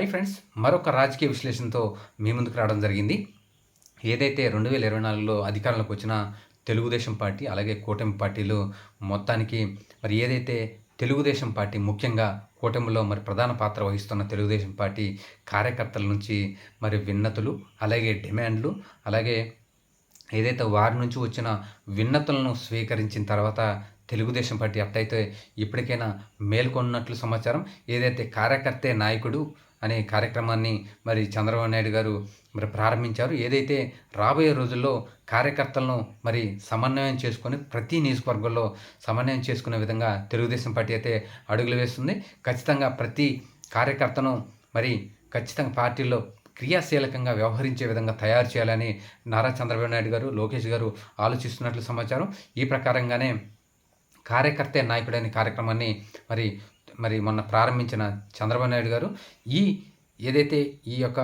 Hi friends, మరొక రాజకీయ విశ్లేషణతో మీ ముందుకు రావడం జరిగింది. ఏదైతే 2024లో అధికారంలోకి వచ్చిన తెలుగుదేశం పార్టీ, అలాగే కూటమి పార్టీలు మొత్తానికి ఏదైతే తెలుగుదేశం పార్టీ ముఖ్యంగా కూటమిలో ప్రధాన పాత్ర వహిస్తున్న తెలుగుదేశం పార్టీ కార్యకర్తల నుంచి విన్నతులు, అలాగే డిమాండ్లు, అలాగే ఏదైతే వారి నుంచి వచ్చిన విన్నతులను స్వీకరించిన తర్వాత తెలుగుదేశం పార్టీ అట్టయితే ఇప్పటికైనా మేల్కొన్నట్లు సమాచారం. ఏదైతే కార్యకర్తే నాయకుడు అనే కార్యక్రమాన్ని చంద్రబాబు నాయుడు గారు ప్రారంభించారు. ఏదైతే రాబోయే రోజుల్లో కార్యకర్తలను సమన్వయం చేసుకొని ప్రతి నియోజకవర్గంలో సమన్వయం చేసుకునే విధంగా తెలుగుదేశం పార్టీ అయితే అడుగులు వేస్తుంది. ఖచ్చితంగా ప్రతి కార్యకర్తను ఖచ్చితంగా పార్టీలో క్రియాశీలకంగా వ్యవహరించే విధంగా తయారు చేయాలని నారా చంద్రబాబు నాయుడు గారు, లోకేష్ గారు ఆలోచిస్తున్నట్లు సమాచారం. ఈ ప్రకారంగానే కార్యకర్తే నాయకుడనే కార్యక్రమాన్ని మొన్న ప్రారంభించిన చంద్రబాబు నాయుడు గారు ఏదైతే ఈ యొక్క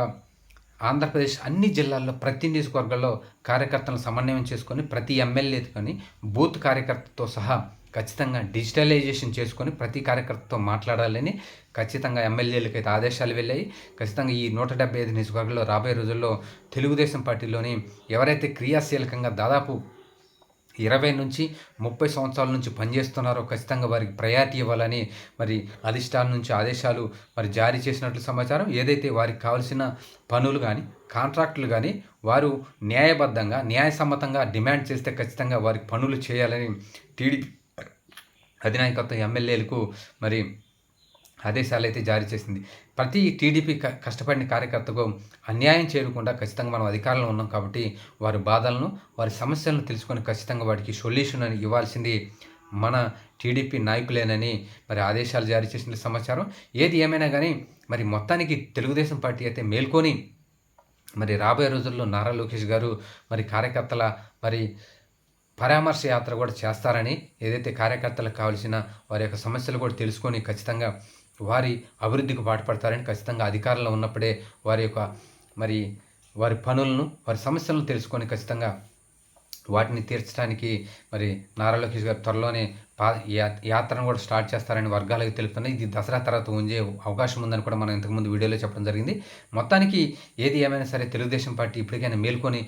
ఆంధ్రప్రదేశ్ అన్ని జిల్లాల్లో ప్రతి నియోజకవర్గాల్లో కార్యకర్తలను సమన్వయం చేసుకొని ప్రతి ఎమ్మెల్యేతో కానీ బూత్ కార్యకర్తతో సహా ఖచ్చితంగా డిజిటలైజేషన్ చేసుకొని ప్రతి కార్యకర్తతో మాట్లాడాలని ఖచ్చితంగా ఎమ్మెల్యేలకైతే ఆదేశాలు వెళ్ళాయి. ఖచ్చితంగా ఈ 175 నియోజకవర్గాల్లో రాబోయే రోజుల్లో తెలుగుదేశం పార్టీలోని ఎవరైతే క్రియాశీలకంగా దాదాపు 20 నుంచి 30 సంవత్సరాల నుంచి పనిచేస్తున్నారో ఖచ్చితంగా వారికి ప్రయారిటీ ఇవ్వాలని అధిష్టానం నుంచి ఆదేశాలు జారీ చేసినట్లు సమాచారం. ఏదైతే వారికి కావాల్సిన పనులు కానీ కాంట్రాక్టులు కానీ వారు న్యాయబద్ధంగా న్యాయసమ్మతంగా డిమాండ్ చేస్తే ఖచ్చితంగా వారికి పనులు చేయాలని టీడీపీ అధినాయకత్వం ఎమ్మెల్యేలకు ఆదేశాలు అయితే జారీ చేసింది. ప్రతి టీడీపీ కష్టపడిన కార్యకర్తకు అన్యాయం చేయకుండా ఖచ్చితంగా మనం అధికారంలో ఉన్నాం కాబట్టి వారి బాధలను, వారి సమస్యలను తెలుసుకొని ఖచ్చితంగా వాటికి సొల్యూషన్ అని ఇవ్వాల్సింది మన టీడీపీ నాయకులేనని ఆదేశాలు జారీ చేసిన సమాచారం. ఏది ఏమైనా కానీ మొత్తానికి తెలుగుదేశం పార్టీ అయితే మేల్కొని రాబోయే రోజుల్లో నారా లోకేష్ గారు కార్యకర్తల పరామర్శ యాత్ర కూడా చేస్తారని, ఏదైతే కార్యకర్తలకు కావాల్సిన వారి యొక్క సమస్యలు కూడా తెలుసుకొని ఖచ్చితంగా వారి అభివృద్ధికి పాటుపడతారని, ఖచ్చితంగా అధికారంలో ఉన్నప్పుడే వారి యొక్క వారి పనులను, వారి సమస్యలను తెలుసుకొని ఖచ్చితంగా వాటిని తీర్చడానికి నారా లోకేష్ గారు త్వరలోనే యాత్రను కూడా స్టార్ట్ చేస్తారని వర్గాలకు తెలుపుతున్నాయి. ఇది దసరా తర్వాత ఉండే అవకాశం ఉందని కూడా మనం ఇంతకుముందు వీడియోలో చెప్పడం జరిగింది. మొత్తానికి ఏది ఏమైనా సరే తెలుగుదేశం పార్టీ ఇప్పటికైనా మేల్కొని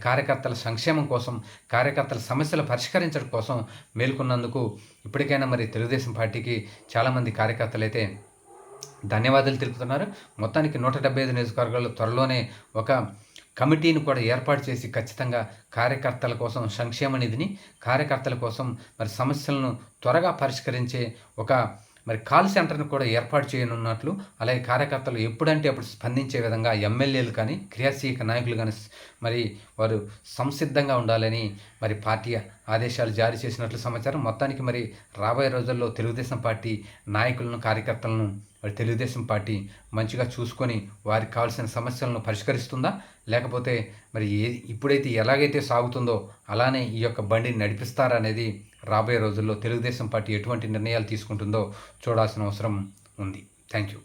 కార్యకర్తల సంక్షేమం కోసం, కార్యకర్తల సమస్యలు పరిష్కరించడం కోసం మేల్కొన్నందుకు ఇప్పటికైనా తెలుగుదేశం పార్టీకి చాలామంది కార్యకర్తలు అయితే ధన్యవాదాలు తెలుపుతున్నారు. మొత్తానికి 175 నియోజకవర్గాల్లో త్వరలోనే ఒక కమిటీని కూడా ఏర్పాటు చేసి ఖచ్చితంగా కార్యకర్తల కోసం సంక్షేమ నిధిని, కార్యకర్తల కోసం సమస్యలను త్వరగా పరిష్కరించే ఒక కాల్ సెంటర్ను కూడా ఏర్పాటు చేయనున్నట్లు, అలాగే కార్యకర్తలు ఎప్పుడంటే అప్పుడు స్పందించే విధంగా ఎమ్మెల్యేలు కానీ క్రియాశీలక నాయకులు కానీ వారు సంసిద్ధంగా ఉండాలని పార్టీ ఆదేశాలు జారీ చేసినట్లు సమాచారం. మొత్తానికి రాబోయే రోజుల్లో తెలుగుదేశం పార్టీ నాయకులను, కార్యకర్తలను తెలుగుదేశం పార్టీ మంచిగా చూసుకొని వారికి కావాల్సిన సమస్యలను పరిష్కరిస్తుందా, లేకపోతే ఇప్పుడైతే ఎలాగైతే సాగుతుందో అలానే ఈ యొక్క బండిని నడిపిస్తారా అనేది రాబోయే రోజుల్లో తెలుగుదేశం పార్టీ ఎటువంటి నిర్ణయాలు తీసుకుంటుందో చూడాల్సిన అవసరం ఉంది. Thank you.